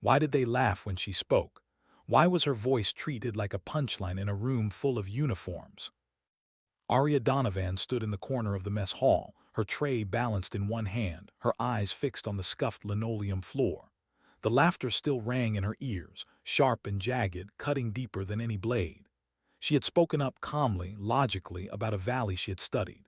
Why did they laugh when she spoke? Why was her voice treated like a punchline in a room full of uniforms? Arya Donovan stood in the corner of the mess hall, her tray balanced in one hand, her eyes fixed on the scuffed linoleum floor. The laughter still rang in her ears, sharp and jagged, cutting deeper than any blade. She had spoken up calmly, logically, about a valley she had studied.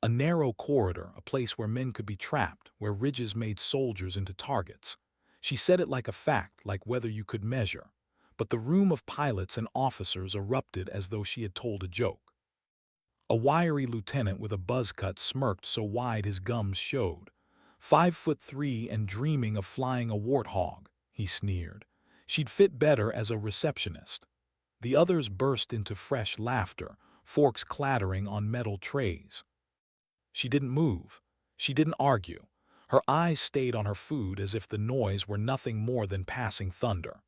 A narrow corridor, a place where men could be trapped, where ridges made soldiers into targets. She said it like a fact, like whether you could measure. But the room of pilots and officers erupted as though she had told a joke. A wiry lieutenant with a buzz cut smirked so wide his gums showed. 5'3" and dreaming of flying a warthog, he sneered. She'd fit better as a receptionist. The others burst into fresh laughter, forks clattering on metal trays. She didn't move. She didn't argue. Her eyes stayed on her food as if the noise were nothing more than passing thunder.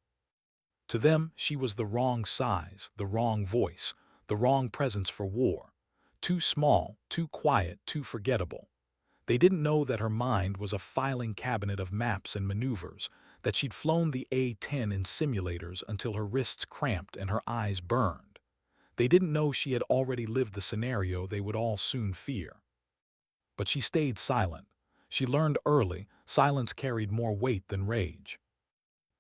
To them, she was the wrong size, the wrong voice, the wrong presence for war. Too small, too quiet, too forgettable. They didn't know that her mind was a filing cabinet of maps and maneuvers, that she'd flown the A-10 in simulators until her wrists cramped and her eyes burned. They didn't know she had already lived the scenario they would all soon fear. But she stayed silent. She learned early, silence carried more weight than rage.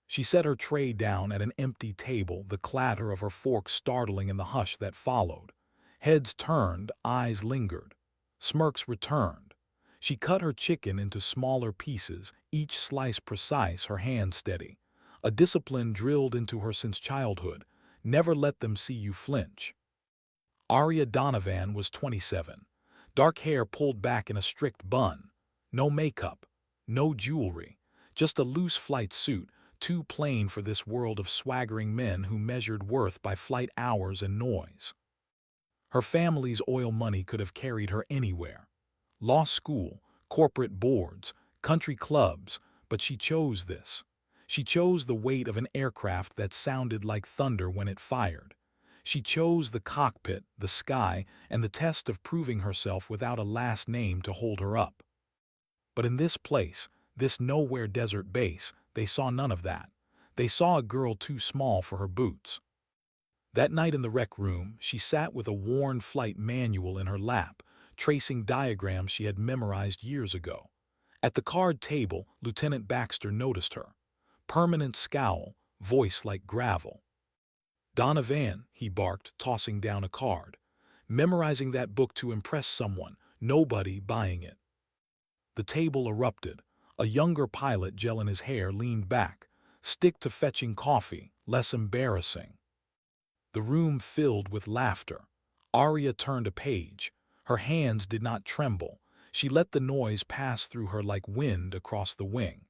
She set her tray down at an empty table, the clatter of her fork startling in the hush that followed. Heads turned, eyes lingered. Smirks returned. She cut her chicken into smaller pieces, each slice precise, her hand steady. A discipline drilled into her since childhood. Never let them see you flinch. Arya Donovan was 27. Dark hair pulled back in a strict bun. No makeup. No jewelry. Just a loose flight suit, too plain for this world of swaggering men who measured worth by flight hours and noise. Her family's oil money could have carried her anywhere. Law school, corporate boards, country clubs, but she chose this. She chose the weight of an aircraft that sounded like thunder when it fired. She chose the cockpit, the sky, and the test of proving herself without a last name to hold her up. But in this place, this nowhere desert base, they saw none of that. They saw a girl too small for her boots. That night in the rec room, she sat with a worn flight manual in her lap, tracing diagrams she had memorized years ago. At the card table, Lieutenant Baxter noticed her. Permanent scowl, voice like gravel. "Donovan," he barked, tossing down a card. "Memorizing that book to impress someone, nobody buying it." The table erupted. A younger pilot, gel in his hair, leaned back. "Stick to fetching coffee, less embarrassing." The room filled with laughter. Arya turned a page. Her hands did not tremble. She let the noise pass through her like wind across the wing.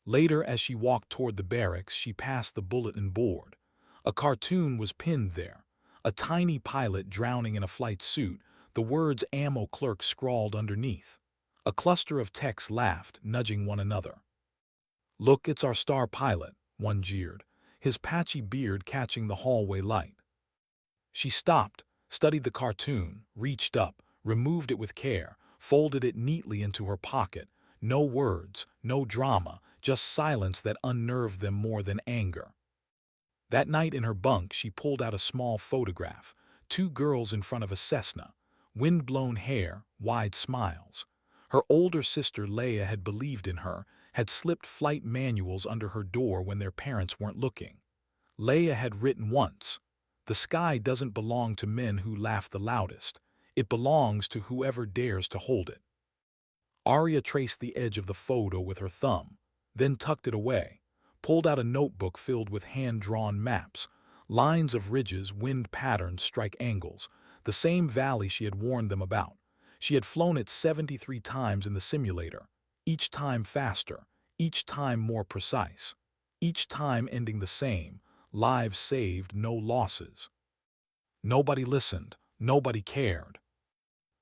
Later, as she walked toward the barracks, she passed the bulletin board. A cartoon was pinned there. A tiny pilot drowning in a flight suit, the words "ammo clerk" scrawled underneath. A cluster of techs laughed, nudging one another. "Look, it's our star pilot," one jeered, his patchy beard catching the hallway light. She stopped, studied the cartoon, reached up, removed it with care, folded it neatly into her pocket. No words, no drama, just silence that unnerved them more than anger. That night in her bunk, she pulled out a small photograph. Two girls in front of a Cessna. Wind-blown hair, wide smiles. Her older sister Leia had believed in her, had slipped flight manuals under her door when their parents weren't looking. Leia had written once, "The sky doesn't belong to men who laugh the loudest. It belongs to whoever dares to hold it." Arya traced the edge of the photo with her thumb, then tucked it away, pulled out a notebook filled with hand-drawn maps, lines of ridges, wind patterns, strike angles, the same valley she had warned them about. She had flown it 73 times in the simulator, each time faster, each time more precise, each time ending the same, lives saved, no losses. Nobody listened, nobody cared.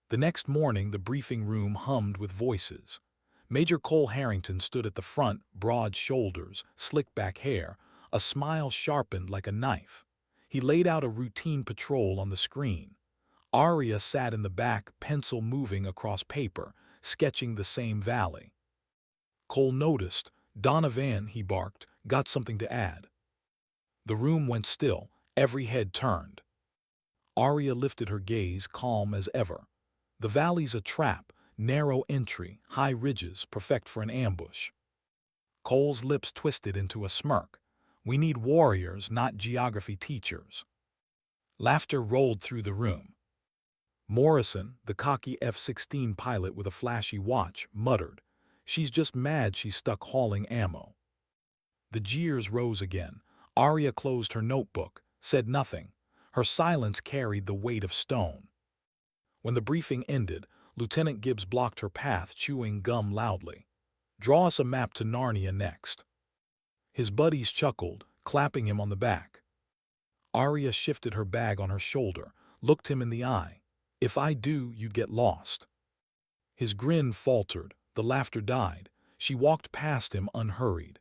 The next morning, the briefing room hummed with voices. Major Cole Harrington stood at the front, broad shoulders, slick-back hair, a smile sharpened like a knife. He laid out a routine patrol on the screen. Arya sat in the back, pencil moving across paper, sketching the same valley. Cole noticed, "Donovan," he barked, "got something to add." The room went still, every head turned. Arya lifted her gaze, calm as ever. The valley's a trap, narrow entry, high ridges, perfect for an ambush. Cole's lips twisted into a smirk. "We need warriors, not geography teachers." Laughter rolled through the room. Morrison, the cocky F-16 pilot with a flashy watch, muttered, "She's just mad she's stuck hauling ammo." The jeers rose again. Arya closed her notebook, said nothing. Her silence carried the weight of stone. When the briefing ended, Lieutenant Gibbs blocked her path, chewing gum loudly. "Draw us a map to Narnia next." His buddies chuckled, clapping him on the back. Arya shifted her bag on her shoulder, looked him in the eye. "If I do, you'd get lost." His grin faltered, the laughter died. She walked past him unhurried.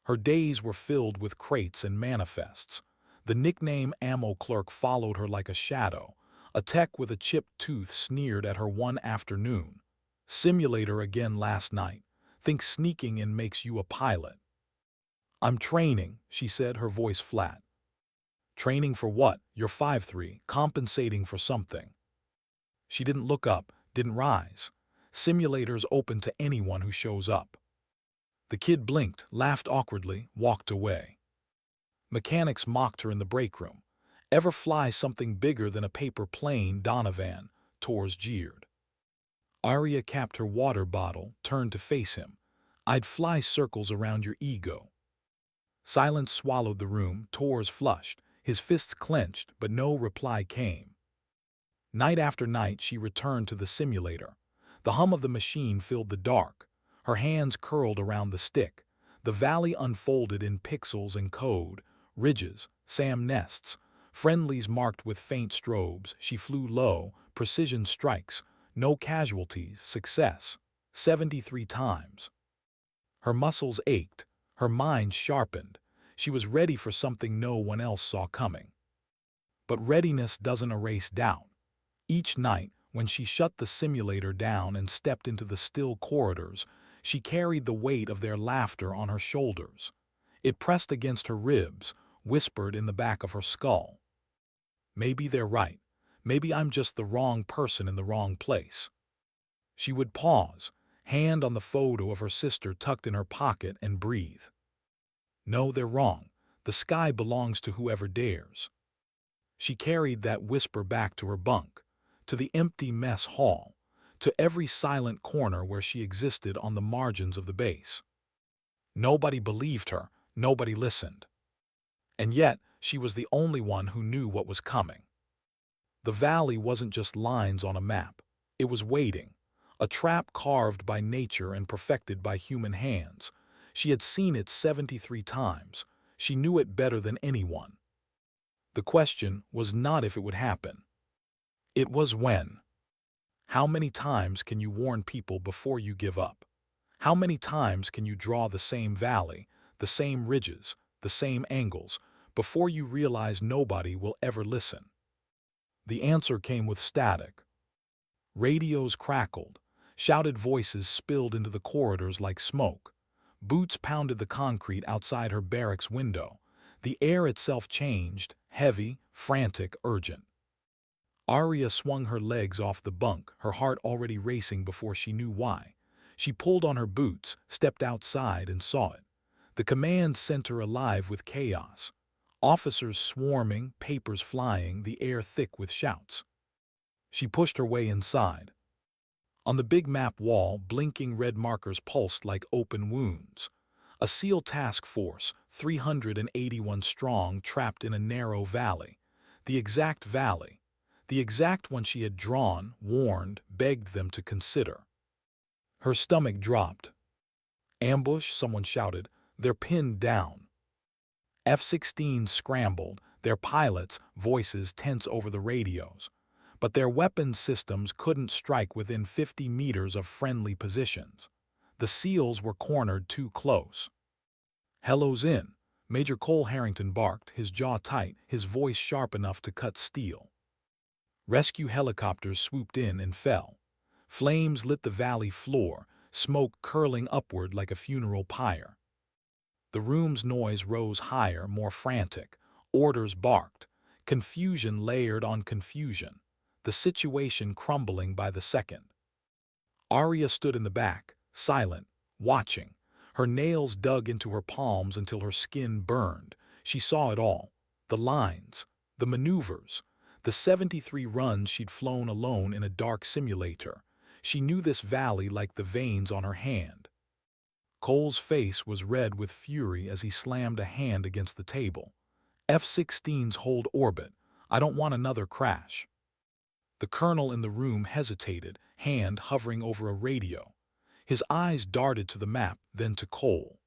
Her days were filled with crates and manifests. The nickname Ammo Clerk followed her like a shadow. A tech with a chipped tooth sneered at her one afternoon. "Simulator again last night. Think sneaking in makes you a pilot." "I'm training," she said, her voice flat. "Training for what? You're 5'3", compensating for something." She didn't look up, didn't rise. Simulators open to anyone who shows up. The kid blinked, laughed awkwardly, walked away. Mechanics mocked her in the break room. "Ever fly something bigger than a paper plane, Donovan?" Tors jeered. Arya capped her water bottle, turned to face him. "I'd fly circles around your ego." Silence swallowed the room. Tors flushed, his fists clenched, but no reply came. Night after night she returned to the simulator. The hum of the machine filled the dark. Her hands curled around the stick. The valley unfolded in pixels and code, ridges, SAM nests, friendlies marked with faint strobes. She flew low, precision strikes, no casualties, success. 73 times. Her muscles ached, her mind sharpened. She was ready for something no one else saw coming. But readiness doesn't erase doubt. Each night, when she shut the simulator down and stepped into the still corridors, she carried the weight of their laughter on her shoulders. It pressed against her ribs, whispered in the back of her skull. "Maybe they're right. Maybe I'm just the wrong person in the wrong place." She would pause, hand on the photo of her sister tucked in her pocket, and breathe. "No, they're wrong. The sky belongs to whoever dares." She carried that whisper back to her bunk, to the empty mess hall, to every silent corner where she existed on the margins of the base. Nobody believed her, nobody listened. And yet, she was the only one who knew what was coming. The valley wasn't just lines on a map. It was waiting, a trap carved by nature and perfected by human hands. She had seen it 73 times. She knew it better than anyone. The question was not if it would happen. It was when. How many times can you warn people before you give up? How many times can you draw the same valley, the same ridges, the same angles, before you realize nobody will ever listen? The answer came with static. Radios crackled. Shouted voices spilled into the corridors like smoke. Boots pounded the concrete outside her barracks window. The air itself changed, heavy, frantic, urgent. Arya swung her legs off the bunk, her heart already racing before she knew why. She pulled on her boots, stepped outside, and saw it. The command center alive with chaos. Officers swarming, papers flying, the air thick with shouts. She pushed her way inside. On the big map wall, blinking red markers pulsed like open wounds. A SEAL task force, 381 strong, trapped in a narrow valley. The exact valley. The exact one she had drawn, warned, begged them to consider. Her stomach dropped. "Ambush," someone shouted. "They're pinned down." F-16s scrambled, their pilots' voices tense over the radios. But their weapons systems couldn't strike within 50 meters of friendly positions. The SEALs were cornered too close. "Hello's in," Major Cole Harrington barked, his jaw tight, his voice sharp enough to cut steel. Rescue helicopters swooped in and fell. Flames lit the valley floor, smoke curling upward like a funeral pyre. The room's noise rose higher, more frantic. Orders barked. Confusion layered on confusion. The situation crumbling by the second. Arya stood in the back, silent, watching. Her nails dug into her palms until her skin burned. She saw it all. The lines, the maneuvers, the 73 runs she'd flown alone in a dark simulator. She knew this valley like the veins on her hand. Cole's face was red with fury as he slammed a hand against the table. F-16s hold orbit. I don't want another crash. The colonel in the room hesitated, hand hovering over a radio. His eyes darted to the map, then to Cole.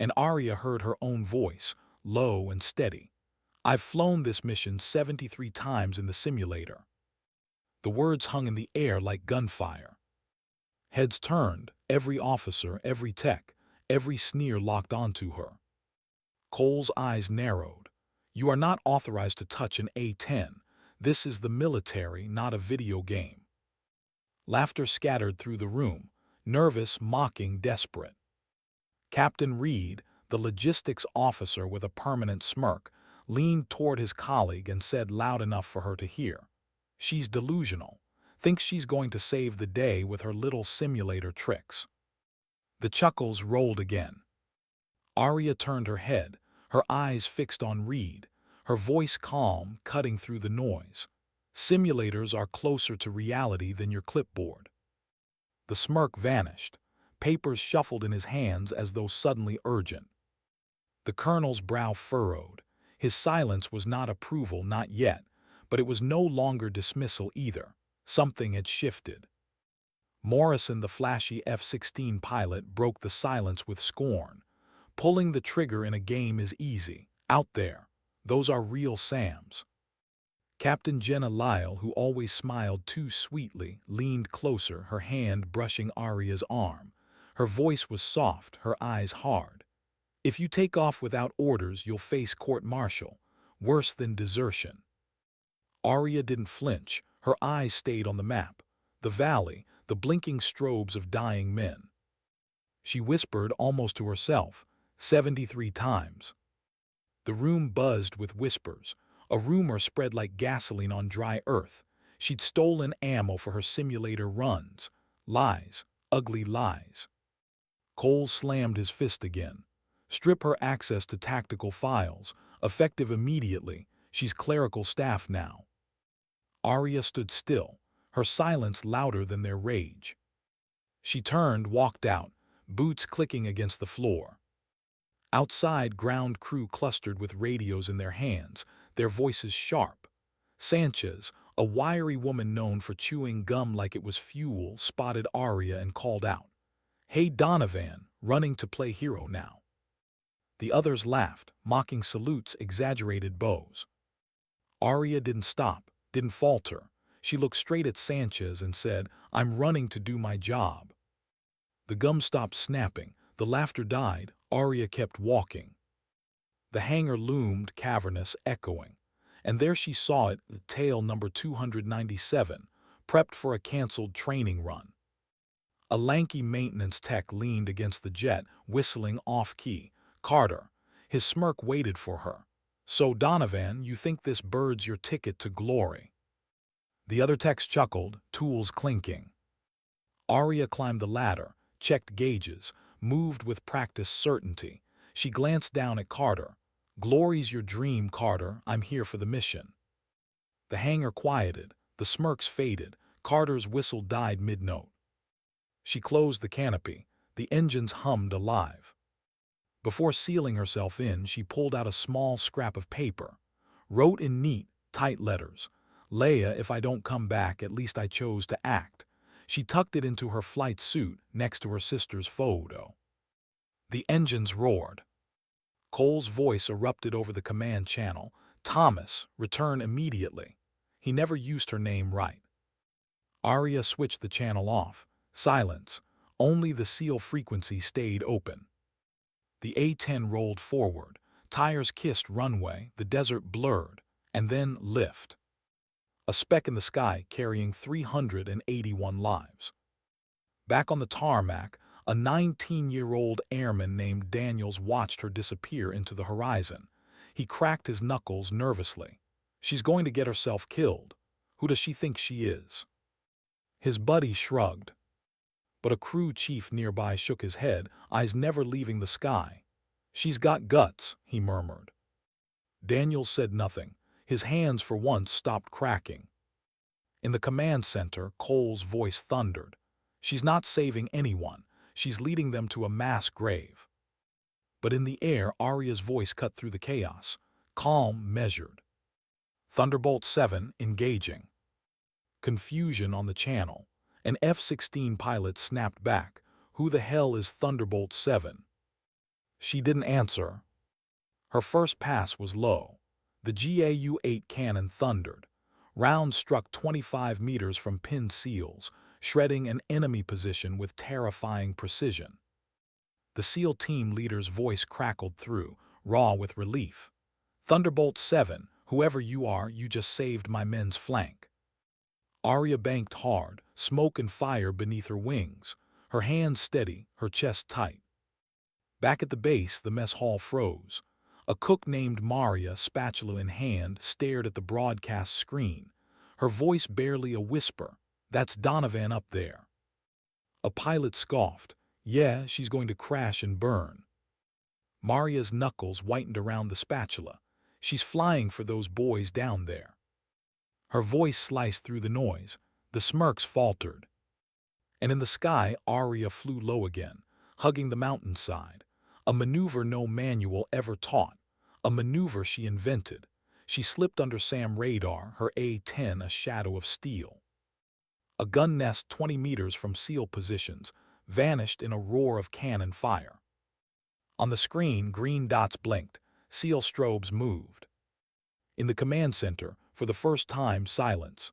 And Arya heard her own voice, low and steady. I've flown this mission 73 times in the simulator. The words hung in the air like gunfire. Heads turned, every officer, every tech, every sneer locked onto her. Cole's eyes narrowed. You are not authorized to touch an A-10. This is the military, not a video game. Laughter scattered through the room, nervous, mocking, desperate. Captain Reed, the logistics officer with a permanent smirk, leaned toward his colleague and said loud enough for her to hear. She's delusional. Thinks she's going to save the day with her little simulator tricks. The chuckles rolled again. Arya turned her head, her eyes fixed on Reed, her voice calm, cutting through the noise. Simulators are closer to reality than your clipboard. The smirk vanished. Papers shuffled in his hands as though suddenly urgent. The colonel's brow furrowed. His silence was not approval, not yet, but it was no longer dismissal either. Something had shifted. Morrison, the flashy F-16 pilot, broke the silence with scorn. Pulling the trigger in a game is easy. Out there, those are real Sams. Captain Jenna Lyle, who always smiled too sweetly, leaned closer, her hand brushing Arya's arm. Her voice was soft, her eyes hard. If you take off without orders, you'll face court-martial, worse than desertion. Arya didn't flinch. Her eyes stayed on the map, the valley, the blinking strobes of dying men. She whispered almost to herself, 73 times. The room buzzed with whispers. A rumor spread like gasoline on dry earth. She'd stolen ammo for her simulator runs. Lies, ugly lies. Cole slammed his fist again. Strip her access to tactical files, effective immediately. She's clerical staff now. Arya stood still, her silence louder than their rage. She turned, walked out, boots clicking against the floor. Outside, ground crew clustered with radios in their hands, their voices sharp. Sanchez, a wiry woman known for chewing gum like it was fuel, spotted Arya and called out, "Hey Donovan, running to play hero now." The others laughed, mocking salutes, exaggerated bows. Arya didn't stop, didn't falter. She looked straight at Sanchez and said, "I'm running to do my job." The gum stopped snapping, the laughter died, Arya kept walking. The hangar loomed, cavernous, echoing. And there she saw it, the tail number 297, prepped for a canceled training run. A lanky maintenance tech leaned against the jet, whistling off-key. Carter. His smirk waited for her. "So, Donovan, you think this bird's your ticket to glory?" The other techs chuckled, tools clinking. Arya climbed the ladder, checked gauges, moved with practiced certainty. She glanced down at Carter. "Glory's your dream, Carter. I'm here for the mission." The hangar quieted, the smirks faded, Carter's whistle died mid-note. She closed the canopy, the engines hummed alive. Before sealing herself in, she pulled out a small scrap of paper, wrote in neat, tight letters, "Leia, if I don't come back, at least I chose to act." She tucked it into her flight suit next to her sister's photo. The engines roared. Cole's voice erupted over the command channel. "Thomas, return immediately." He never used her name right. Arya switched the channel off. Silence. Only the seal frequency stayed open. The A-10 rolled forward. Tires kissed runway, the desert blurred, and then lift. A speck in the sky carrying 381 lives. Back on the tarmac, a 19-year-old airman named Daniels watched her disappear into the horizon. He cracked his knuckles nervously. She's going to get herself killed. Who does she think she is? His buddy shrugged. But a crew chief nearby shook his head, eyes never leaving the sky. She's got guts, he murmured. Daniels said nothing. His hands for once stopped cracking. In the command center, Cole's voice thundered. She's not saving anyone. She's leading them to a mass grave. But in the air, Arya's voice cut through the chaos. Calm, measured. Thunderbolt 7, engaging. Confusion on the channel. An F-16 pilot snapped back. Who the hell is Thunderbolt 7? She didn't answer. Her first pass was low. The GAU-8 cannon thundered. Rounds struck 25 meters from pinned SEALs, shredding an enemy position with terrifying precision. The SEAL team leader's voice crackled through, raw with relief. Thunderbolt 7, whoever you are, you just saved my men's flank. Arya banked hard, smoke and fire beneath her wings, her hands steady, her chest tight. Back at the base, the mess hall froze. A cook named Maria, spatula in hand, stared at the broadcast screen, her voice barely a whisper. That's Donovan up there. A pilot scoffed. Yeah, she's going to crash and burn. Maria's knuckles whitened around the spatula. She's flying for those boys down there. Her voice sliced through the noise. The smirks faltered. And in the sky, Arya flew low again, hugging the mountainside. A maneuver no manual ever taught. A maneuver she invented. She slipped under SAM radar, her A-10 a shadow of steel. A gun nest 20 meters from SEAL positions vanished in a roar of cannon fire. On the screen, green dots blinked. SEAL strobes moved. In the command center, for the first time, silence.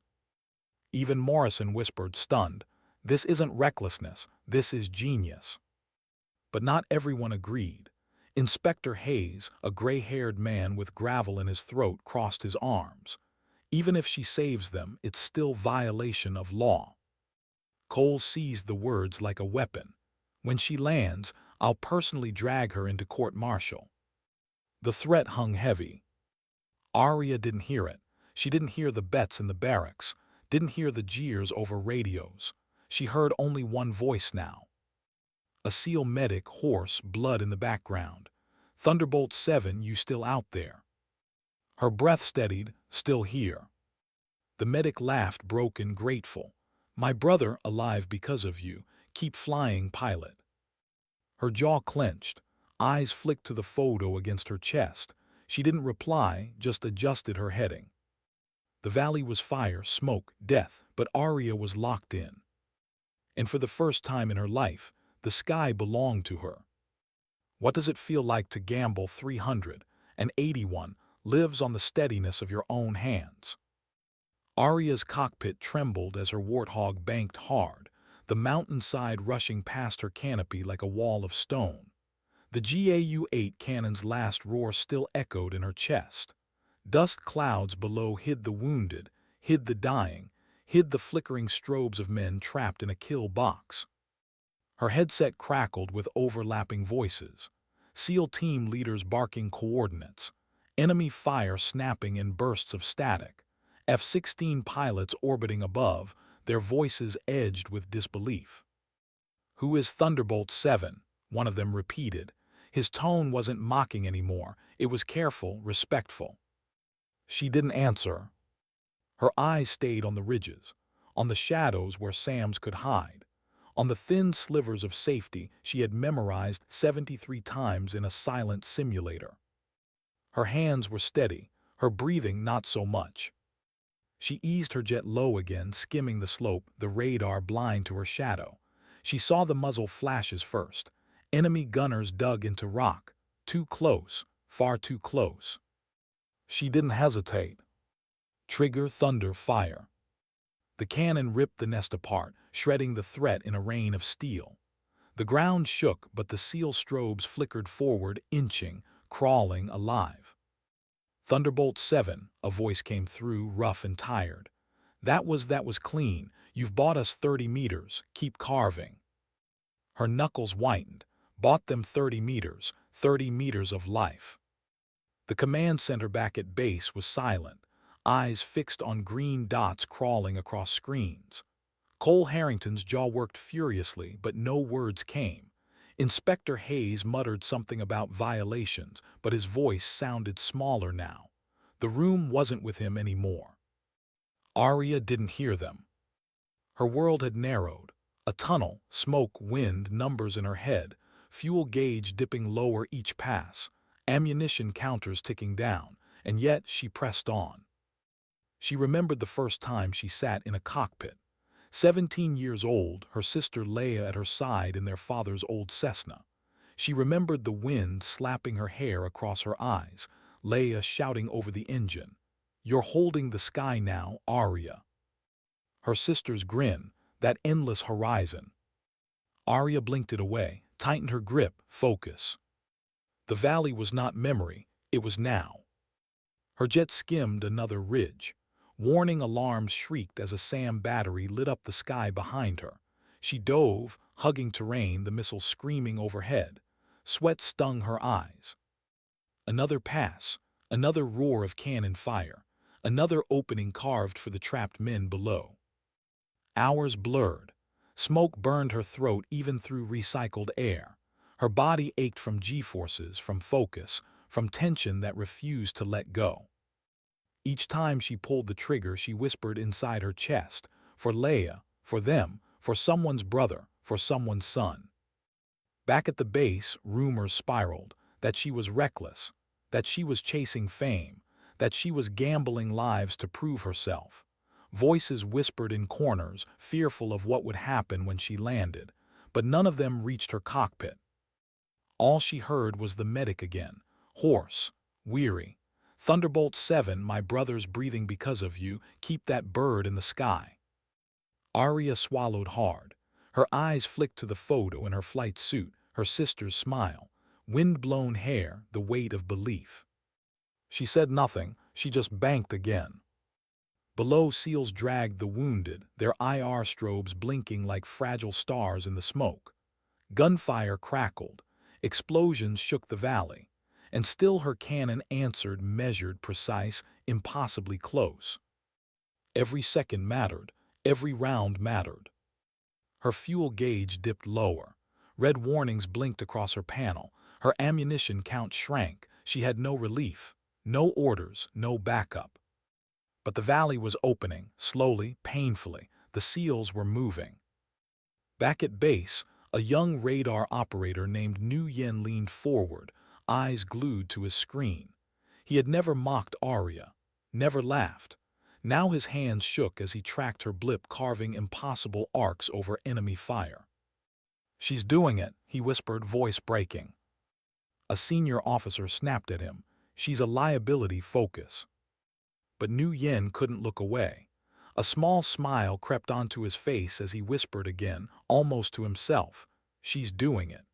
Even Morrison whispered, stunned, "This isn't recklessness, this is genius." But not everyone agreed. Inspector Hayes, a gray-haired man with gravel in his throat, crossed his arms. Even if she saves them, it's still violation of law. Cole seized the words like a weapon. When she lands, I'll personally drag her into court-martial. The threat hung heavy. Arya didn't hear it. She didn't hear the bets in the barracks, didn't hear the jeers over radios. She heard only one voice now. A SEAL medic, hoarse, blood in the background. Thunderbolt 7, you still out there? Her breath steadied, still here. The medic laughed, broken, grateful. My brother, alive because of you. Keep flying, pilot. Her jaw clenched. Eyes flicked to the photo against her chest. She didn't reply, just adjusted her heading. The valley was fire, smoke, death, but Arya was locked in. And for the first time in her life, the sky belonged to her. What does it feel like to gamble 381 lives on the steadiness of your own hands? Arya's cockpit trembled as her warthog banked hard, the mountainside rushing past her canopy like a wall of stone. The GAU-8 cannon's last roar still echoed in her chest. Dust clouds below hid the wounded, hid the dying, hid the flickering strobes of men trapped in a kill box. Her headset crackled with overlapping voices. SEAL team leaders barking coordinates. Enemy fire snapping in bursts of static. F-16 pilots orbiting above, their voices edged with disbelief. Who is Thunderbolt 7? One of them repeated. His tone wasn't mocking anymore. It was careful, respectful. She didn't answer. Her eyes stayed on the ridges, on the shadows where SAMs could hide, on the thin slivers of safety she had memorized 73 times in a silent simulator. Her hands were steady, her breathing not so much. She eased her jet low again, skimming the slope, the radar blind to her shadow. She saw the muzzle flashes first. Enemy gunners dug into rock. Too close, far too close. She didn't hesitate. Trigger, thunder, fire. The cannon ripped the nest apart, shredding the threat in a rain of steel. The ground shook, but the SEAL strobes flickered forward, inching, crawling, alive. Thunderbolt 7, a voice came through, rough and tired. That was clean. You've bought us 30 meters. Keep carving. Her knuckles whitened. Bought them 30 meters, 30 meters of life. The command center back at base was silent, eyes fixed on green dots crawling across screens. Cole Harrington's jaw worked furiously, but no words came. Inspector Hayes muttered something about violations, but his voice sounded smaller now. The room wasn't with him anymore. Arya didn't hear them. Her world had narrowed. A tunnel, smoke, wind, numbers in her head, fuel gauge dipping lower each pass, ammunition counters ticking down, and yet she pressed on. She remembered the first time she sat in a cockpit. 17 years old, her sister Leia at her side in their father's old Cessna. She remembered the wind slapping her hair across her eyes, Leia shouting over the engine, "You're holding the sky now, Arya." Her sister's grin, that endless horizon. Arya blinked it away, tightened her grip, focus. The valley was not memory, it was now. Her jet skimmed another ridge. Warning alarms shrieked as a SAM battery lit up the sky behind her. She dove, hugging terrain, the missile screaming overhead. Sweat stung her eyes. Another pass, another roar of cannon fire, another opening carved for the trapped men below. Hours blurred. Smoke burned her throat even through recycled air. Her body ached from G-forces, from focus, from tension that refused to let go. Each time she pulled the trigger, she whispered inside her chest, for Leia, for them, for someone's brother, for someone's son. Back at the base, rumors spiraled, that she was reckless, that she was chasing fame, that she was gambling lives to prove herself. Voices whispered in corners, fearful of what would happen when she landed, but none of them reached her cockpit. All she heard was the medic again, hoarse, weary. "Thunderbolt 7, my brother's breathing because of you, keep that bird in the sky." Arya swallowed hard. Her eyes flicked to the photo in her flight suit, her sister's smile, wind-blown hair, the weight of belief. She said nothing, she just banked again. Below, SEALs dragged the wounded, their IR strobes blinking like fragile stars in the smoke. Gunfire crackled. Explosions shook the valley. And still her cannon answered, measured, precise, impossibly close. Every second mattered. Every round mattered. Her fuel gauge dipped lower. Red warnings blinked across her panel. Her ammunition count shrank. She had no relief, no orders, no backup. But the valley was opening, slowly, painfully. The SEALs were moving. Back at base, a young radar operator named Nguyen leaned forward, eyes glued to his screen. He had never mocked Arya, never laughed. Now his hands shook as he tracked her blip, carving impossible arcs over enemy fire. "She's doing it," he whispered, voice breaking. A senior officer snapped at him. "She's a liability, focus." But Nguyen couldn't look away. A small smile crept onto his face as he whispered again, almost to himself, "She's doing it."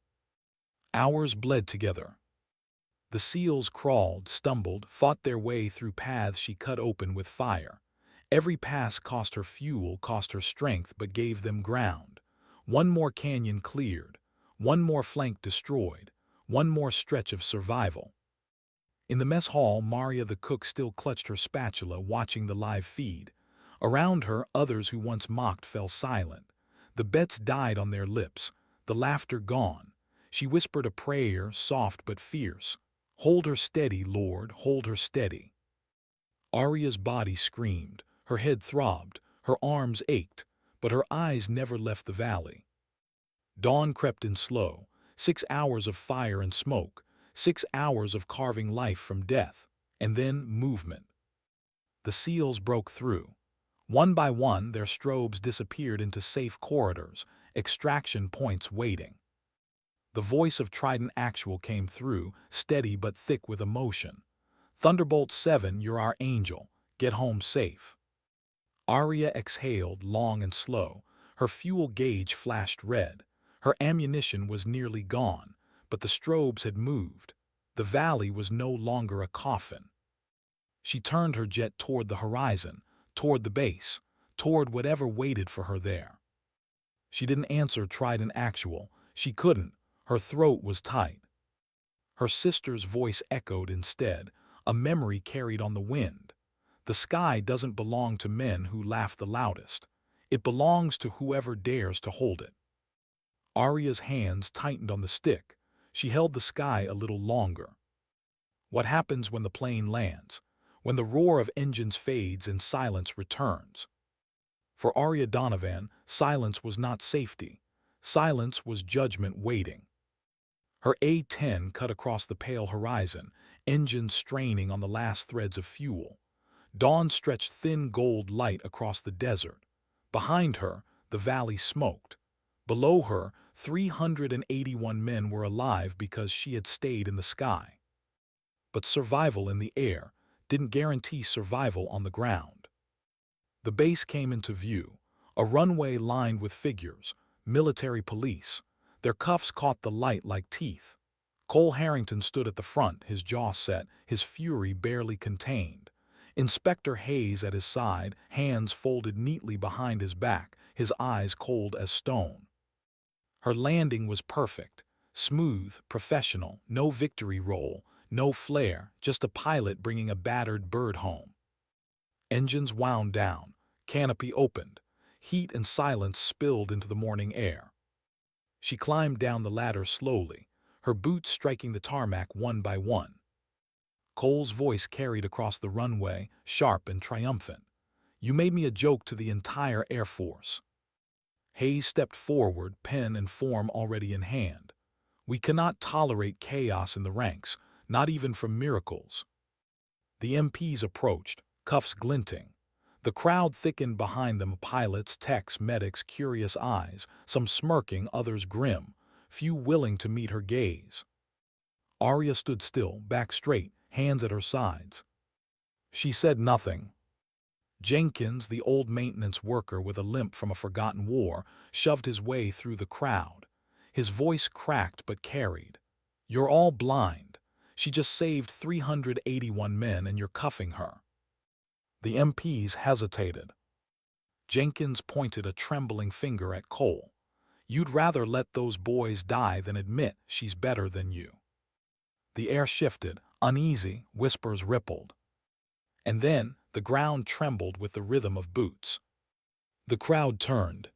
Hours bled together. The SEALs crawled, stumbled, fought their way through paths she cut open with fire. Every pass cost her fuel, cost her strength, but gave them ground. One more canyon cleared, one more flank destroyed, one more stretch of survival. In the mess hall, Maria the cook still clutched her spatula, watching the live feed. Around her, others who once mocked fell silent. The bets died on their lips, the laughter gone. She whispered a prayer, soft but fierce. "Hold her steady, Lord, hold her steady." Arya's body screamed, her head throbbed, her arms ached, but her eyes never left the valley. Dawn crept in slow, 6 hours of fire and smoke, 6 hours of carving life from death, and then movement. The SEALs broke through. One by one, their strobes disappeared into safe corridors, extraction points waiting. The voice of Trident Actual came through, steady but thick with emotion. "Thunderbolt 7, you're our angel. Get home safe." Arya exhaled, long and slow. Her fuel gauge flashed red. Her ammunition was nearly gone, but the strobes had moved. The valley was no longer a coffin. She turned her jet toward the horizon, toward the base, toward whatever waited for her there. She didn't answer Trident Actual. She couldn't. Her throat was tight. Her sister's voice echoed instead, a memory carried on the wind. The sky doesn't belong to men who laugh the loudest. It belongs to whoever dares to hold it. Arya's hands tightened on the stick. She held the sky a little longer. What happens when the plane lands? When the roar of engines fades and silence returns? For Arya Donovan, silence was not safety. Silence was judgment waiting. Her A-10 cut across the pale horizon, engines straining on the last threads of fuel. Dawn stretched thin gold light across the desert. Behind her, the valley smoked. Below her, 381 men were alive because she had stayed in the sky. But survival in the air didn't guarantee survival on the ground. The base came into view, a runway lined with figures, military police. Their cuffs caught the light like teeth. Cole Harrington stood at the front, his jaw set, his fury barely contained. Inspector Hayes at his side, hands folded neatly behind his back, his eyes cold as stone. Her landing was perfect, smooth, professional, no victory roll, no flair, just a pilot bringing a battered bird home. Engines wound down, canopy opened, heat and silence spilled into the morning air. She climbed down the ladder slowly, her boots striking the tarmac one by one. Cole's voice carried across the runway, sharp and triumphant. "You made me a joke to the entire Air Force." Hayes stepped forward, pen and form already in hand. "We cannot tolerate chaos in the ranks, not even from miracles." The MPs approached, cuffs glinting. The crowd thickened behind them, pilots, techs, medics, curious eyes, some smirking, others grim, few willing to meet her gaze. Arya stood still, back straight, hands at her sides. She said nothing. Jenkins, the old maintenance worker with a limp from a forgotten war, shoved his way through the crowd. His voice cracked but carried. "You're all blind. She just saved 381 men and you're cuffing her." The MPs hesitated. Jenkins pointed a trembling finger at Cole. "You'd rather let those boys die than admit she's better than you." The air shifted, uneasy, whispers rippled. And then the ground trembled with the rhythm of boots. The crowd turned.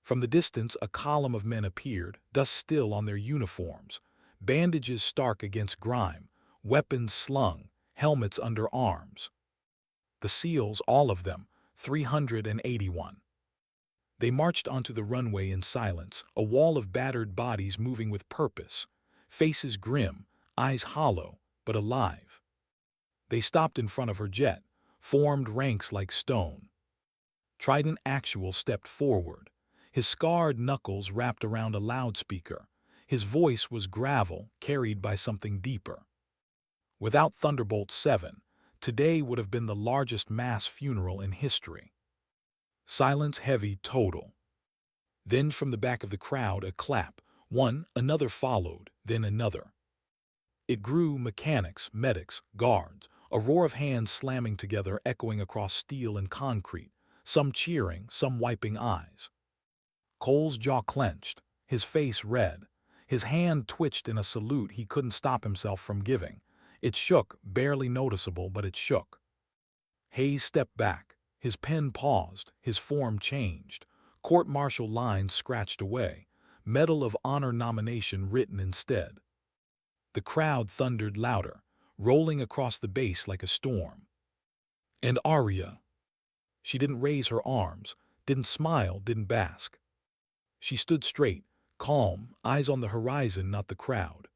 From the distance a column of men appeared, dust still on their uniforms, bandages stark against grime, weapons slung, helmets under arms. The SEALs, all of them, 381. They marched onto the runway in silence, a wall of battered bodies moving with purpose, faces grim, eyes hollow, but alive. They stopped in front of her jet, formed ranks like stone. Trident Actual stepped forward, his scarred knuckles wrapped around a loudspeaker. His voice was gravel, carried by something deeper. Without Thunderbolt 7, today would have been the largest mass funeral in history. Silence heavy, total. Then from the back of the crowd a clap, one, another followed, then another. It grew, mechanics, medics, guards, a roar of hands slamming together echoing across steel and concrete, some cheering, some wiping eyes. Cole's jaw clenched, his face red. His hand twitched in a salute he couldn't stop himself from giving. It shook, barely noticeable, but it shook. Hayes stepped back. His pen paused, his form changed. Court-martial lines scratched away, Medal of Honor nomination written instead. The crowd thundered louder, rolling across the base like a storm. And Arya. She didn't raise her arms, didn't smile, didn't bask. She stood straight, calm, eyes on the horizon, not the crowd.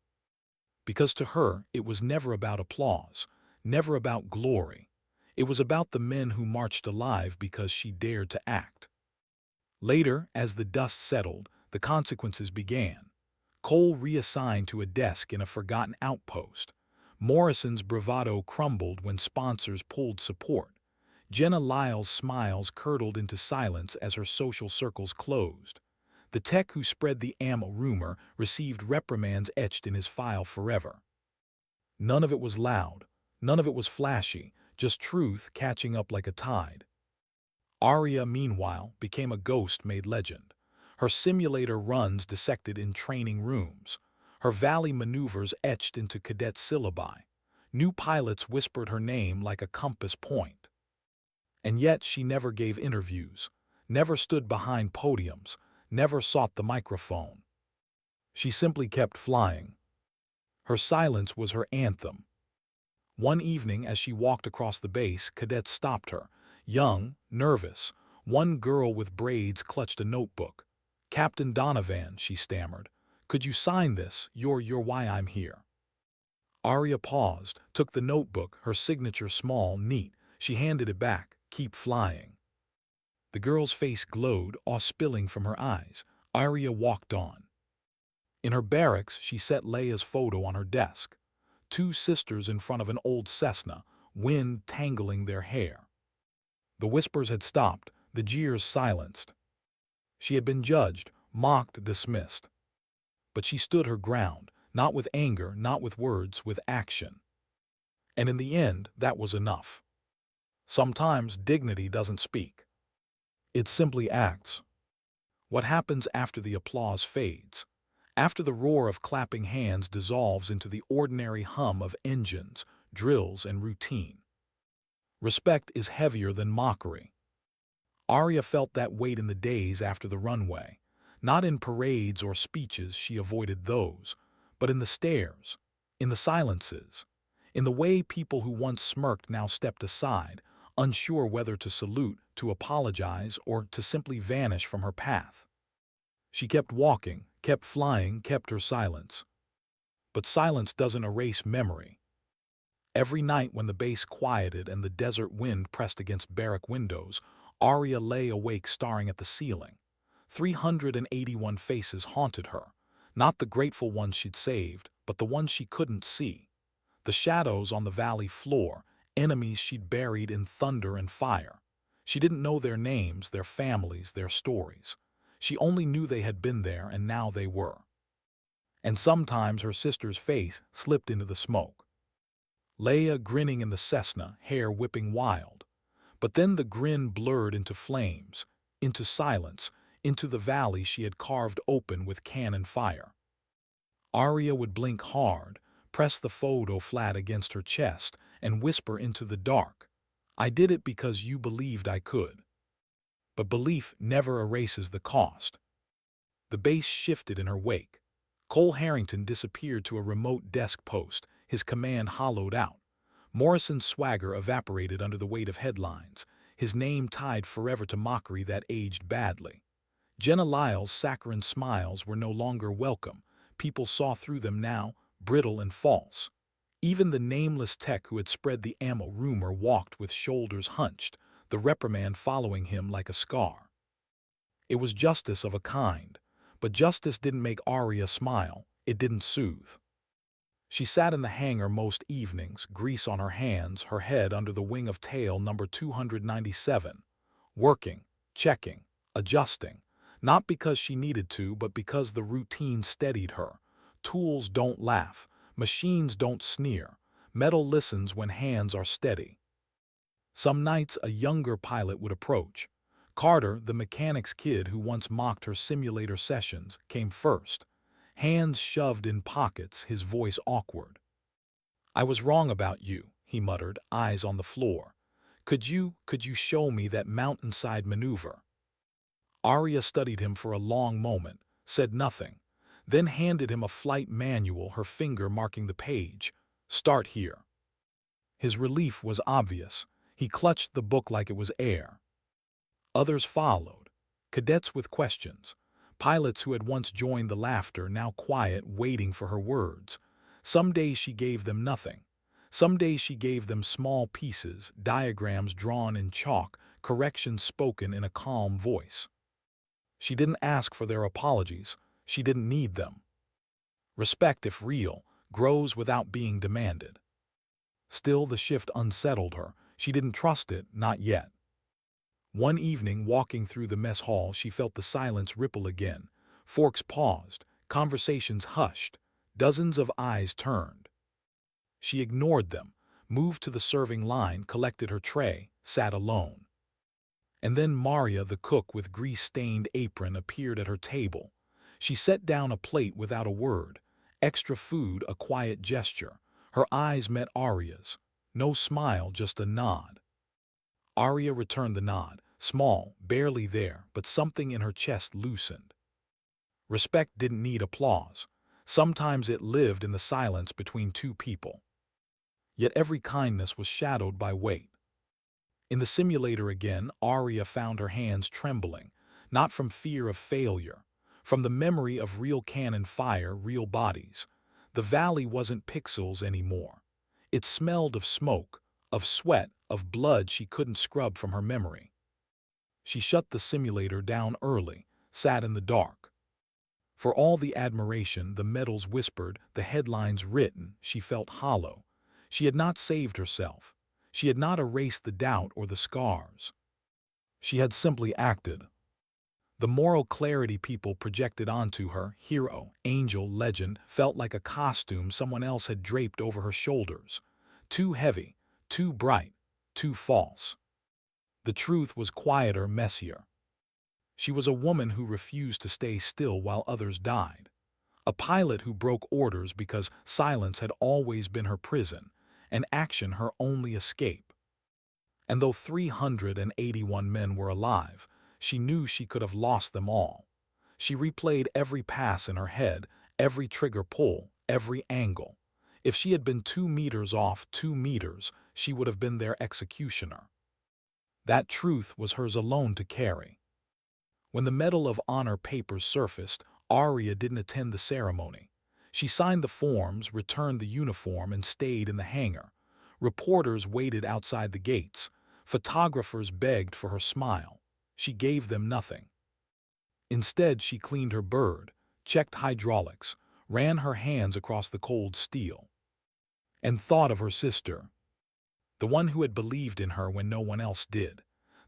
Because to her, it was never about applause, never about glory. It was about the men who marched alive because she dared to act. Later, as the dust settled, the consequences began. Cole reassigned to a desk in a forgotten outpost. Morrison's bravado crumbled when sponsors pulled support. Jenna Lyle's smiles curdled into silence as her social circles closed. The tech who spread the ammo rumor received reprimands etched in his file forever. None of it was loud, none of it was flashy, just truth catching up like a tide. Arya, meanwhile, became a ghost made legend. her simulator runs dissected in training rooms, her valley maneuvers etched into cadet syllabi. New pilots whispered her name like a compass point. And yet she never gave interviews, never stood behind podiums, never sought the microphone. She simply kept flying. Her silence was her anthem. One evening, as she walked across the base, cadets stopped her. Young, nervous, one girl with braids clutched a notebook. "Captain Donovan," she stammered, "could you sign this? You're why I'm here." Arya paused, took the notebook, her signature small, neat. She handed it back. "Keep flying." The girl's face glowed, awe spilling from her eyes. Arya walked on. In her barracks, she set Leia's photo on her desk. Two sisters in front of an old Cessna, wind tangling their hair. The whispers had stopped, the jeers silenced. She had been judged, mocked, dismissed. But she stood her ground, not with anger, not with words, with action. And in the end, that was enough. Sometimes dignity doesn't speak. It simply acts. What happens after the applause fades? After the roar of clapping hands dissolves into the ordinary hum of engines, drills, and routine? Respect is heavier than mockery. Arya felt that weight in the days after the runway. Not in parades or speeches, she avoided those, but in the stares, in the silences, in the way people who once smirked now stepped aside, unsure whether to salute, to apologize, or to simply vanish from her path. She kept walking, kept flying, kept her silence. But silence doesn't erase memory. Every night when the base quieted and the desert wind pressed against barrack windows, Arya lay awake staring at the ceiling. 381 faces haunted her, not the grateful ones she'd saved, but the ones she couldn't see. The shadows on the valley floor, enemies she'd buried in thunder and fire. She didn't know their names, their families, their stories. She only knew they had been there, and now they were. And sometimes her sister's face slipped into the smoke. Leia grinning in the Cessna, hair whipping wild. But then the grin blurred into flames, into silence, into the valley she had carved open with cannon fire. Arya would blink hard, press the photo flat against her chest, and whisper into the dark, "I did it because you believed I could." But belief never erases the cost. The base shifted in her wake. Cole Harrington disappeared to a remote desk post, his command hollowed out. Morrison's swagger evaporated under the weight of headlines, his name tied forever to mockery that aged badly. Jenna Lyle's saccharine smiles were no longer welcome. People saw through them now, brittle and false. Even the nameless tech who had spread the ammo rumor walked with shoulders hunched, the reprimand following him like a scar. It was justice of a kind, but justice didn't make Arya smile, it didn't soothe. She sat in the hangar most evenings, grease on her hands, her head under the wing of tail number 297, working, checking, adjusting, not because she needed to, but because the routine steadied her. Tools don't laugh, machines don't sneer, metal listens when hands are steady. Some nights a younger pilot would approach. Carter, the mechanic's kid who once mocked her simulator sessions, came first. Hands shoved in pockets, his voice awkward. "I was wrong about you," he muttered, eyes on the floor. Could you show me that mountainside maneuver?" Arya studied him for a long moment, said nothing, then handed him a flight manual, her finger marking the page. "Start here." His relief was obvious. He clutched the book like it was air. Others followed, cadets with questions, pilots who had once joined the laughter, now quiet, waiting for her words. Some days she gave them nothing. Some days she gave them small pieces, diagrams drawn in chalk, corrections spoken in a calm voice. She didn't ask for their apologies. She didn't need them. Respect, if real, grows without being demanded. Still, the shift unsettled her. She didn't trust it, not yet. One evening, walking through the mess hall, she felt the silence ripple again. Forks paused, conversations hushed, dozens of eyes turned. She ignored them, moved to the serving line, collected her tray, sat alone. And then Maria, the cook with grease-stained apron, appeared at her table. She set down a plate without a word. Extra food, a quiet gesture. Her eyes met Arya's. No smile, just a nod. Arya returned the nod, small, barely there, but something in her chest loosened. Respect didn't need applause. Sometimes it lived in the silence between two people. Yet every kindness was shadowed by weight. In the simulator again, Arya found her hands trembling, not from fear of failure, from the memory of real cannon fire, real bodies. The valley wasn't pixels anymore. It smelled of smoke, of sweat, of blood she couldn't scrub from her memory. She shut the simulator down early, sat in the dark. For all the admiration, the medals whispered, the headlines written, she felt hollow. She had not saved herself. She had not erased the doubt or the scars. She had simply acted. The moral clarity people projected onto her, hero, angel, legend, felt like a costume someone else had draped over her shoulders. Too heavy, too bright, too false. The truth was quieter, messier. She was a woman who refused to stay still while others died. A pilot who broke orders because silence had always been her prison, and action her only escape. And though 381 men were alive, she knew she could have lost them all. She replayed every pass in her head, every trigger pull, every angle. If she had been 2 meters off 2 meters, she would have been their executioner. That truth was hers alone to carry. When the Medal of Honor papers surfaced, Arya didn't attend the ceremony. She signed the forms, returned the uniform, and stayed in the hangar. Reporters waited outside the gates. Photographers begged for her smile. She gave them nothing. Instead, she cleaned her bird, checked hydraulics, ran her hands across the cold steel, and thought of her sister, the one who had believed in her when no one else did,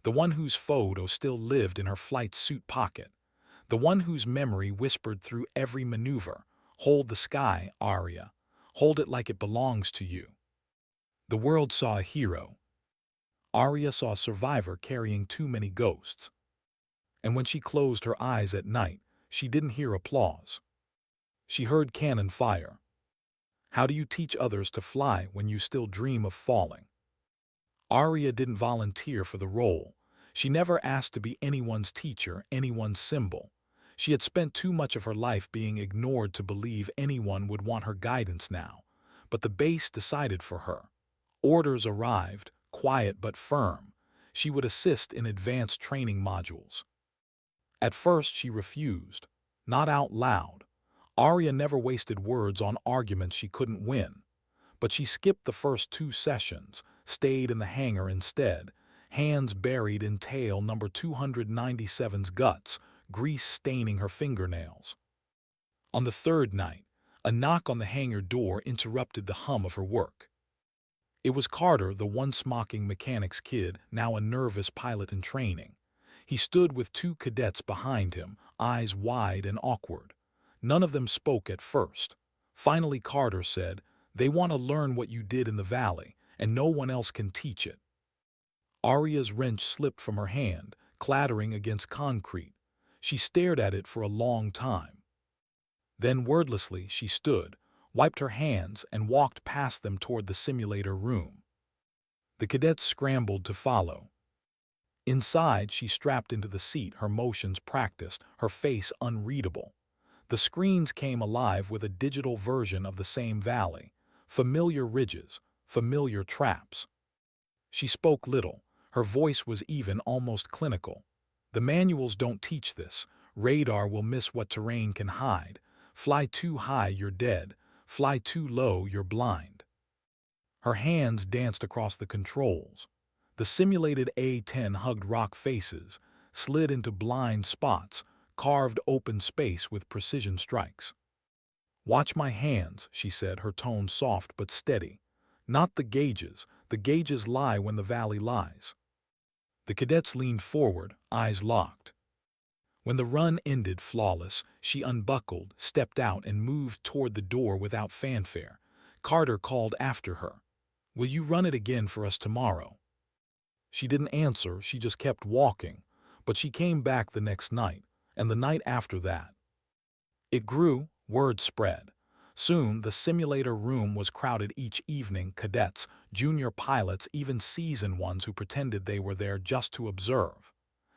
the one whose photo still lived in her flight suit pocket, the one whose memory whispered through every maneuver, "Hold the sky, Arya. Hold it like it belongs to you." The world saw a hero. Arya saw a survivor carrying too many ghosts. And when she closed her eyes at night, she didn't hear applause. She heard cannon fire. How do you teach others to fly when you still dream of falling? Arya didn't volunteer for the role. She never asked to be anyone's teacher, anyone's symbol. She had spent too much of her life being ignored to believe anyone would want her guidance now. But the base decided for her. Orders arrived, quiet but firm. She would assist in advanced training modules. At first she refused, not out loud. Arya never wasted words on arguments she couldn't win. But she skipped the first 2 sessions, stayed in the hangar instead, hands buried in tail number 297's guts, grease staining her fingernails. On the 3rd night, a knock on the hangar door interrupted the hum of her work. It was Carter, the once mocking mechanic's kid, now a nervous pilot in training. He stood with 2 cadets behind him, eyes wide and awkward. None of them spoke at first. Finally Carter said, "They want to learn what you did in the valley, and no one else can teach it." Arya's wrench slipped from her hand, clattering against concrete. She stared at it for a long time. Then wordlessly she stood, wiped her hands, and walked past them toward the simulator room. The cadets scrambled to follow. Inside, she strapped into the seat, her motions practiced, her face unreadable. The screens came alive with a digital version of the same valley. Familiar ridges, familiar traps. She spoke little. Her voice was even, almost clinical. "The manuals don't teach this. Radar will miss what terrain can hide. Fly too high, you're dead. Fly too low, you're blind." Her hands danced across the controls. The simulated A-10 hugged rock faces, slid into blind spots, carved open space with precision strikes. "Watch my hands," she said, her tone soft but steady. "Not the gauges. The gauges lie when the valley lies." The cadets leaned forward, eyes locked. When the run ended flawless, she unbuckled, stepped out, and moved toward the door without fanfare. Carter called after her, "Will you run it again for us tomorrow?" She didn't answer, she just kept walking, but she came back the next night, and the night after that. It grew, word spread. Soon, the simulator room was crowded each evening, cadets, junior pilots, even seasoned ones who pretended they were there just to observe.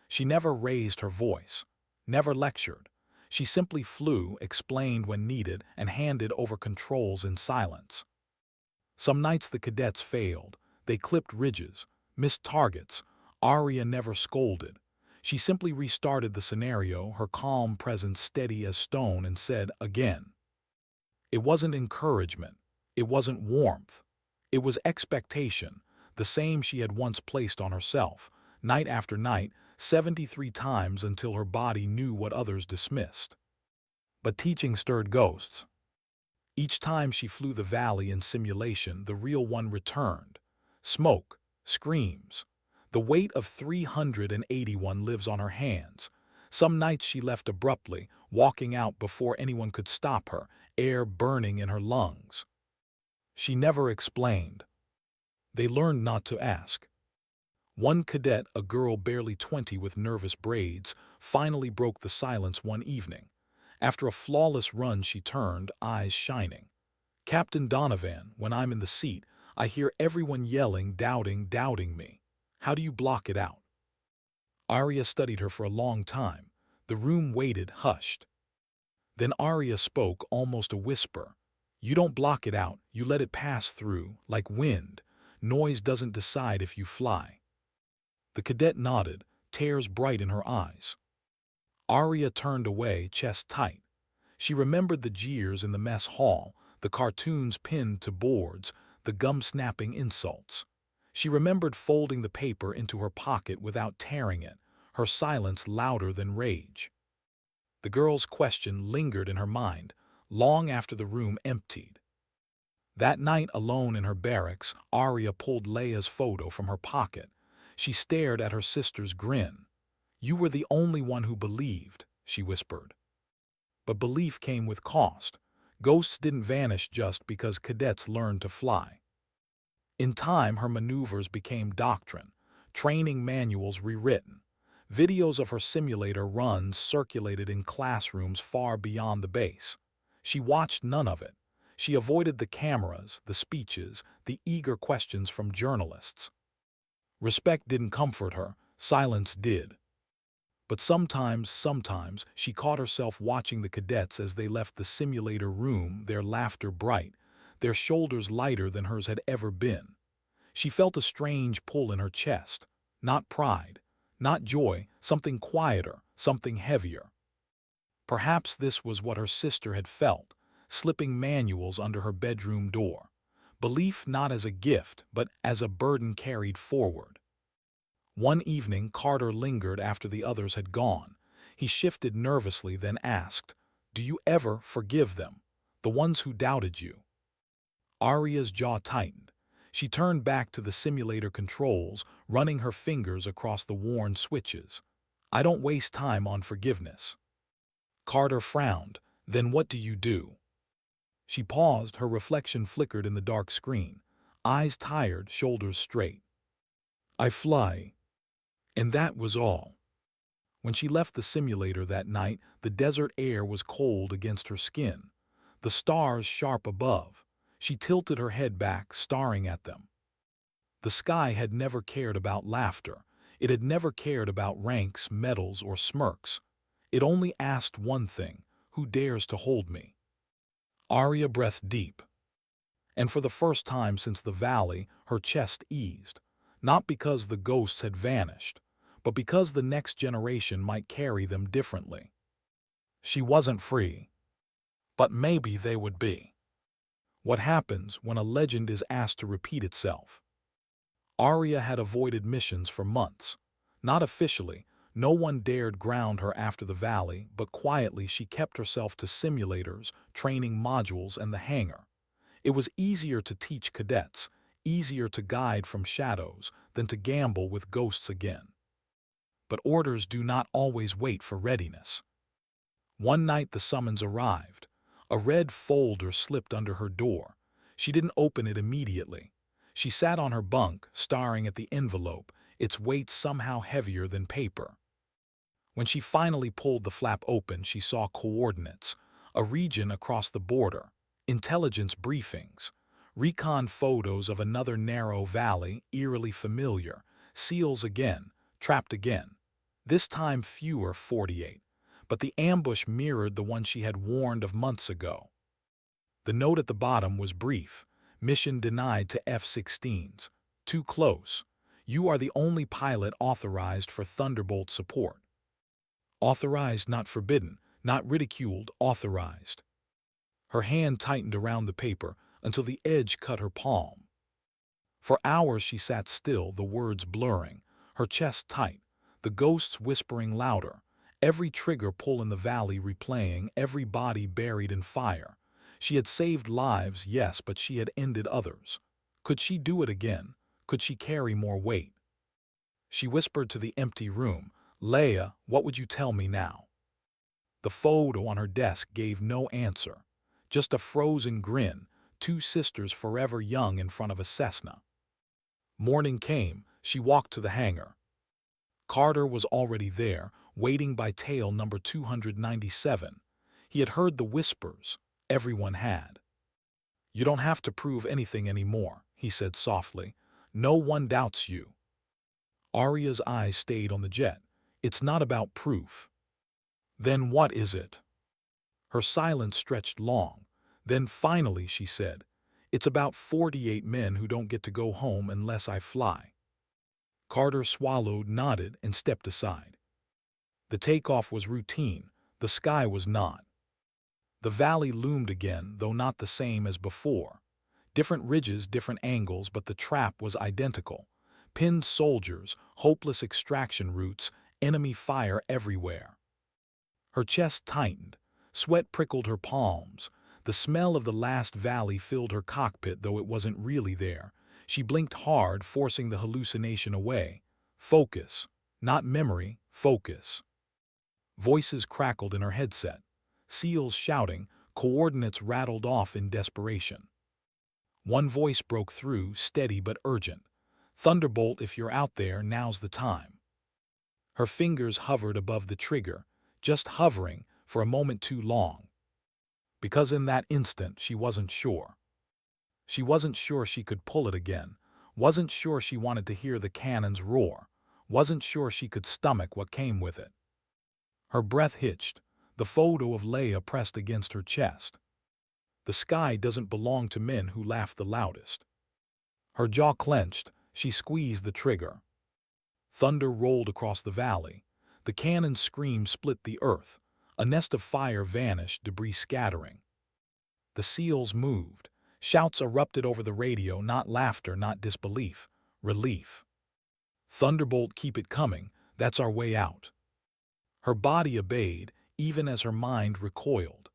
She never raised her voice, never lectured. She simply flew, explained when needed, and handed over controls in silence. Some nights the cadets failed. They clipped ridges, missed targets. Arya never scolded. She simply restarted the scenario, her calm presence steady as stone, and said, again. It wasn't encouragement. It wasn't warmth. It was expectation, the same she had once placed on herself, night after night, 73 times until her body knew what others dismissed. But teaching stirred ghosts. Each time she flew the valley in simulation, the real one returned. Smoke, screams. The weight of 381 lives on her hands. Some nights she left abruptly, walking out before anyone could stop her, air burning in her lungs. She never explained. They learned not to ask. One cadet, a girl barely 20 with nervous braids, finally broke the silence one evening. After a flawless run, she turned, eyes shining. Captain Donovan, when I'm in the seat, I hear everyone yelling, doubting me. How do you block it out? Arya studied her for a long time. The room waited, hushed. Then Arya spoke, almost a whisper. You don't block it out, you let it pass through, like wind. Noise doesn't decide if you fly. The cadet nodded, tears bright in her eyes. Arya turned away, chest tight. She remembered the jeers in the mess hall, the cartoons pinned to boards, the gum-snapping insults. She remembered folding the paper into her pocket without tearing it, her silence louder than rage. The girl's question lingered in her mind, long after the room emptied. That night, alone in her barracks, Arya pulled Leia's photo from her pocket. She stared at her sister's grin. You were the only one who believed, she whispered. But belief came with cost. Ghosts didn't vanish just because cadets learned to fly. In time, her maneuvers became doctrine, training manuals rewritten. Videos of her simulator runs circulated in classrooms far beyond the base. She watched none of it. She avoided the cameras, the speeches, the eager questions from journalists. Respect didn't comfort her, silence did. But sometimes, she caught herself watching the cadets as they left the simulator room, their laughter bright, their shoulders lighter than hers had ever been. She felt a strange pull in her chest, not pride, not joy, something quieter, something heavier. Perhaps this was what her sister had felt, slipping manuals under her bedroom door. Belief not as a gift, but as a burden carried forward. One evening, Carter lingered after the others had gone. He shifted nervously, then asked, Do you ever forgive them, the ones who doubted you? Arya's jaw tightened. She turned back to the simulator controls, running her fingers across the worn switches. I don't waste time on forgiveness. Carter frowned. Then what do you do? She paused, her reflection flickered in the dark screen. Eyes tired, shoulders straight. I fly. And that was all. When she left the simulator that night, the desert air was cold against her skin, the stars sharp above. She tilted her head back, staring at them. The sky had never cared about laughter. It had never cared about ranks, medals, or smirks. It only asked one thing, who dares to hold me? Arya breathed deep. And for the first time since the valley, her chest eased. Not because the ghosts had vanished, but because the next generation might carry them differently. She wasn't free. But maybe they would be. What happens when a legend is asked to repeat itself? Arya had avoided missions for months. Not officially, no one dared ground her after the valley, but quietly she kept herself to simulators, training modules, and the hangar. It was easier to teach cadets, easier to guide from shadows, than to gamble with ghosts again. But orders do not always wait for readiness. One night the summons arrived. A red folder slipped under her door. She didn't open it immediately. She sat on her bunk, staring at the envelope, its weight somehow heavier than paper. When she finally pulled the flap open, she saw coordinates, a region across the border, intelligence briefings, recon photos of another narrow valley, eerily familiar, seals again, trapped again. This time fewer, 48, but the ambush mirrored the one she had warned of months ago. The note at the bottom was brief: mission denied to F-16s. Too close. You are the only pilot authorized for Thunderbolt support. Authorized, not forbidden, not ridiculed, authorized. Her hand tightened around the paper until the edge cut her palm. For hours she sat still, the words blurring, her chest tight, the ghosts whispering louder, every trigger pull in the valley replaying, every body buried in fire. She had saved lives, yes, but she had ended others. Could she do it again? Could she carry more weight? She whispered to the empty room, "Leia, what would you tell me now?" The photo on her desk gave no answer, just a frozen grin, two sisters forever young in front of a Cessna. Morning came, she walked to the hangar. Carter was already there, waiting by tail number 297. He had heard the whispers. Everyone had. "You don't have to prove anything anymore," he said softly. "No one doubts you." Arya's eyes stayed on the jet. "It's not about proof." "Then what is it?" Her silence stretched long. Then finally she said, "It's about 48 men who don't get to go home unless I fly." Carter swallowed, nodded, and stepped aside. The takeoff was routine. The sky was not. The valley loomed again, though not the same as before. Different ridges, different angles, but the trap was identical. Pinned soldiers, hopeless extraction routes, enemy fire everywhere. Her chest tightened. Sweat prickled her palms. The smell of the last valley filled her cockpit, though it wasn't really there. She blinked hard, forcing the hallucination away. Focus. Not memory, focus. Voices crackled in her headset. Seals shouting, coordinates rattled off in desperation. One voice broke through, steady but urgent. "Thunderbolt, if you're out there, now's the time." Her fingers hovered above the trigger, just hovering, for a moment too long. Because in that instant she wasn't sure. She wasn't sure she could pull it again, wasn't sure she wanted to hear the cannons roar, wasn't sure she could stomach what came with it. Her breath hitched, the photo of Leia pressed against her chest. The sky doesn't belong to men who laugh the loudest. Her jaw clenched, she squeezed the trigger. Thunder rolled across the valley. The cannon's scream split the earth. A nest of fire vanished, debris scattering. The seals moved. Shouts erupted over the radio, not laughter, not disbelief, relief. "Thunderbolt, keep it coming, that's our way out." Her body obeyed, even as her mind recoiled.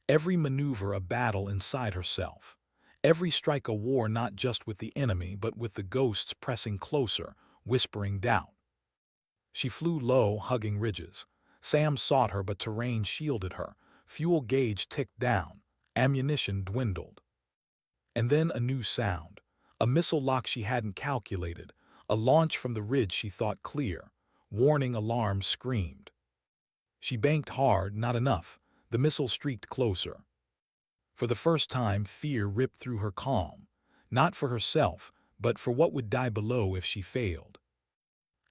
Every maneuver a battle inside herself. Every strike a war not just with the enemy but with the ghosts pressing closer, whispering doubt. She flew low, hugging ridges. Sam sought her, but terrain shielded her. Fuel gauge ticked down. Ammunition dwindled. And then a new sound. A missile lock she hadn't calculated. A launch from the ridge she thought clear. Warning alarms screamed. She banked hard, not enough. The missile streaked closer. For the first time, fear ripped through her calm. Not for herself, but for what would die below if she failed.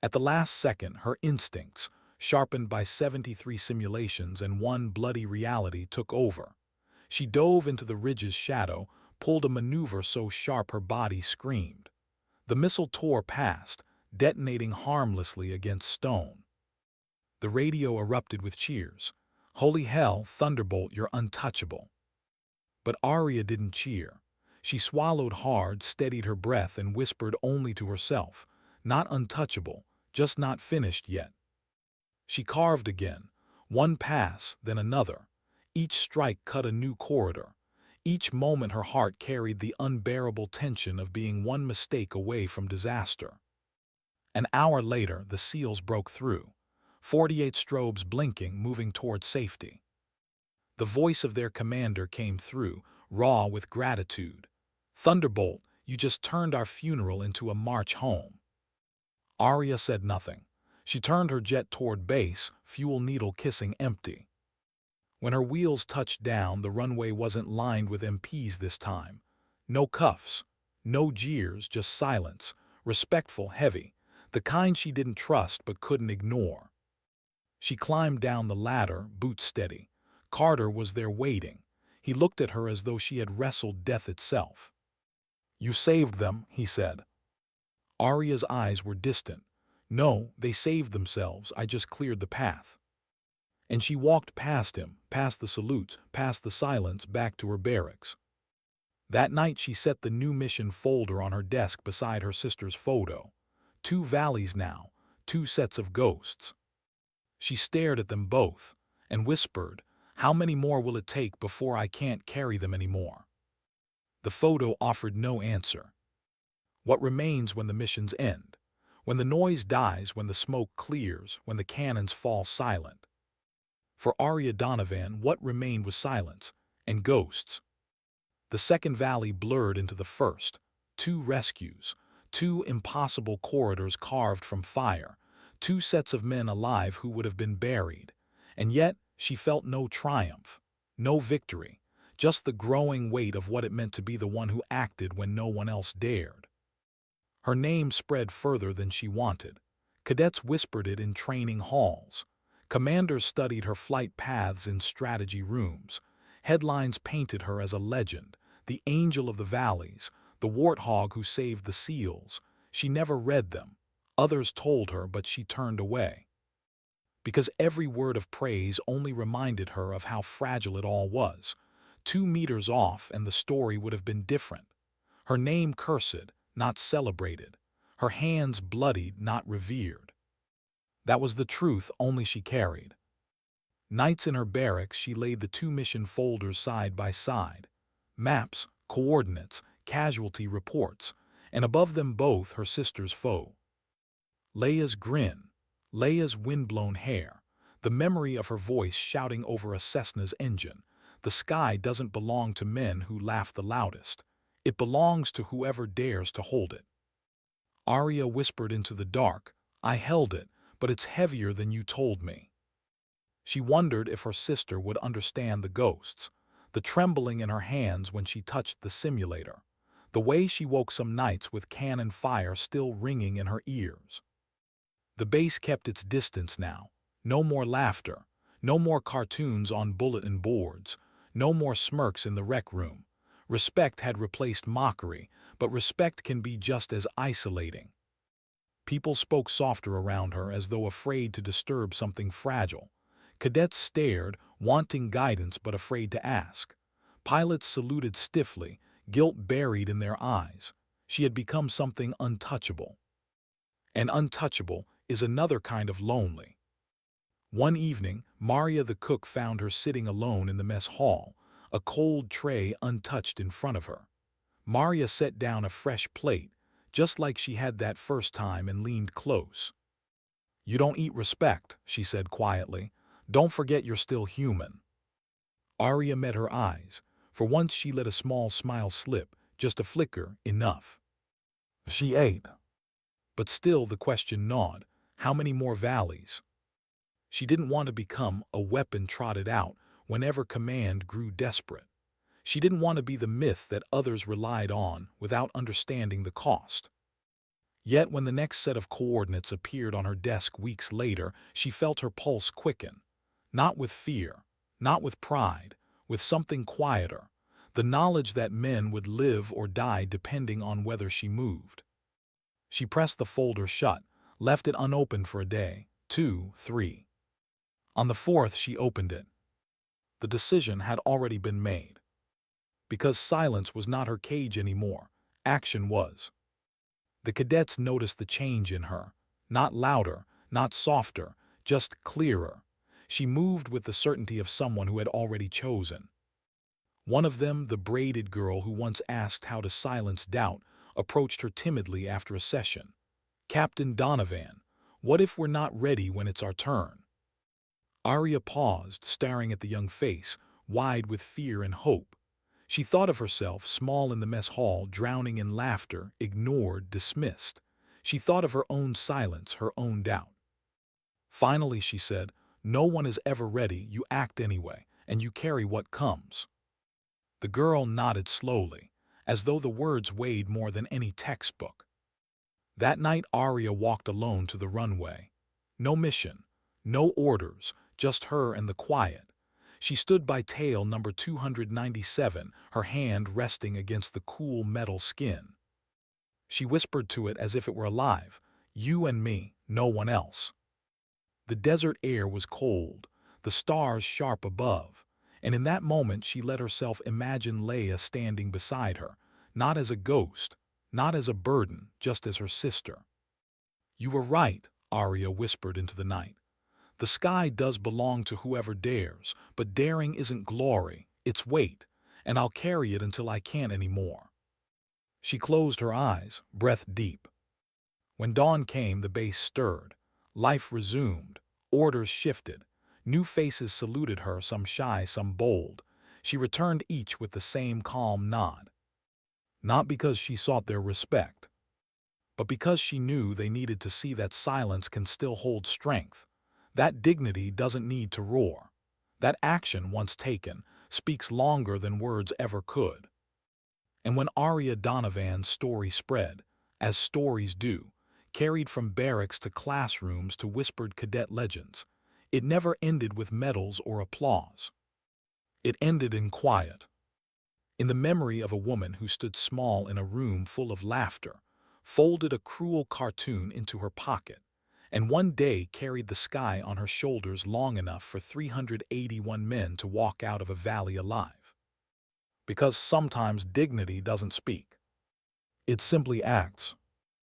At the last second, her instincts, sharpened by 73 simulations and one bloody reality, took over. She dove into the ridge's shadow, pulled a maneuver so sharp her body screamed. The missile tore past, detonating harmlessly against stone. The radio erupted with cheers. "Holy hell, Thunderbolt, you're untouchable." But Arya didn't cheer. She swallowed hard, steadied her breath, and whispered only to herself, "Not untouchable, just not finished yet." She carved again. One pass, then another. Each strike cut a new corridor. Each moment her heart carried the unbearable tension of being one mistake away from disaster. An hour later, the seals broke through. 48 strobes blinking, moving toward safety. The voice of their commander came through, raw with gratitude. "Thunderbolt, you just turned our funeral into a march home." Arya said nothing. She turned her jet toward base, fuel needle kissing empty. When her wheels touched down, the runway wasn't lined with MPs this time. No cuffs, no jeers, just silence, respectful, heavy, the kind she didn't trust but couldn't ignore. She climbed down the ladder, boots steady. Carter was there waiting. He looked at her as though she had wrestled death itself. "You saved them," he said. Arya's eyes were distant. "No, they saved themselves. I just cleared the path." And she walked past him, past the salutes, past the silence, back to her barracks. That night she set the new mission folder on her desk beside her sister's photo. 2 valleys now, 2 sets of ghosts. She stared at them both and whispered, "How many more will it take before I can't carry them anymore?" The photo offered no answer. What remains when the missions end? When the noise dies, when the smoke clears, when the cannons fall silent? For Arya Donovan, what remained was silence and ghosts. The second valley blurred into the first. 2 rescues, 2 impossible corridors carved from fire, 2 sets of men alive who would have been buried. And yet she felt no triumph, no victory, just the growing weight of what it meant to be the one who acted when no one else dared. Her name spread further than she wanted. Cadets whispered it in training halls. Commanders studied her flight paths in strategy rooms. Headlines painted her as a legend, the angel of the valleys, the warthog who saved the seals. She never read them. Others told her, but she turned away. Because every word of praise only reminded her of how fragile it all was. 2 meters off and the story would have been different. Her name cursed, not celebrated. Her hands bloodied, not revered. That was the truth only she carried. Nights in her barracks she laid the 2 mission folders side by side. Maps, coordinates, casualty reports, and above them both her sister's foe. Leia's grin, Leia's windblown hair, the memory of her voice shouting over a Cessna's engine. The sky doesn't belong to men who laugh the loudest. It belongs to whoever dares to hold it. Arya whispered into the dark, "I held it, but it's heavier than you told me." She wondered if her sister would understand the ghosts, the trembling in her hands when she touched the simulator, the way she woke some nights with cannon fire still ringing in her ears. The base kept its distance now. No more laughter, no more cartoons on bulletin boards, no more smirks in the rec room. Respect had replaced mockery, but respect can be just as isolating. People spoke softer around her as though afraid to disturb something fragile. Cadets stared, wanting guidance but afraid to ask. Pilots saluted stiffly, guilt buried in their eyes. She had become something untouchable. And untouchable is another kind of lonely. One evening, Maria the cook found her sitting alone in the mess hall, a cold tray untouched in front of her. Maria set down a fresh plate, just like she had that first time, and leaned close. "You don't eat respect," she said quietly. "Don't forget you're still human." Arya met her eyes. For once she let a small smile slip, just a flicker, enough. She ate. But still the question gnawed, how many more valleys? She didn't want to become a weapon trotted out whenever command grew desperate. She didn't want to be the myth that others relied on without understanding the cost. Yet when the next set of coordinates appeared on her desk weeks later, she felt her pulse quicken. Not with fear, not with pride, with something quieter, the knowledge that men would live or die depending on whether she moved. She pressed the folder shut, left it unopened for a day, 2, 3. On the 4th she opened it. The decision had already been made. Because silence was not her cage anymore, action was. The cadets noticed the change in her. Not louder, not softer, just clearer. She moved with the certainty of someone who had already chosen. One of them, the braided girl who once asked how to silence doubt, approached her timidly after a session. "Captain Donovan, what if we're not ready when it's our turn?" Arya paused, staring at the young face, wide with fear and hope. She thought of herself, small in the mess hall, drowning in laughter, ignored, dismissed. She thought of her own silence, her own doubt. Finally, she said, "No one is ever ready, you act anyway, and you carry what comes." The girl nodded slowly, as though the words weighed more than any textbook. That night Arya walked alone to the runway. No mission, no orders, just her and the quiet. She stood by tail number 297, her hand resting against the cool metal skin. She whispered to it as if it were alive, "You and me, no one else." The desert air was cold, the stars sharp above, and in that moment she let herself imagine Leia standing beside her, not as a ghost, not as a burden, just as her sister. "You were right," Arya whispered into the night. "The sky does belong to whoever dares, but daring isn't glory, it's weight, and I'll carry it until I can't anymore." She closed her eyes, breath deep. When dawn came, the base stirred. Life resumed. Orders shifted. New faces saluted her, some shy, some bold. She returned each with the same calm nod. Not because she sought their respect, but because she knew they needed to see that silence can still hold strength. That dignity doesn't need to roar. That action, once taken, speaks longer than words ever could. And when Arya Donovan's story spread, as stories do, carried from barracks to classrooms to whispered cadet legends, it never ended with medals or applause. It ended in quiet, in the memory of a woman who stood small in a room full of laughter, folded a cruel cartoon into her pocket, and one day carried the sky on her shoulders long enough for 381 men to walk out of a valley alive. Because sometimes dignity doesn't speak. It simply acts.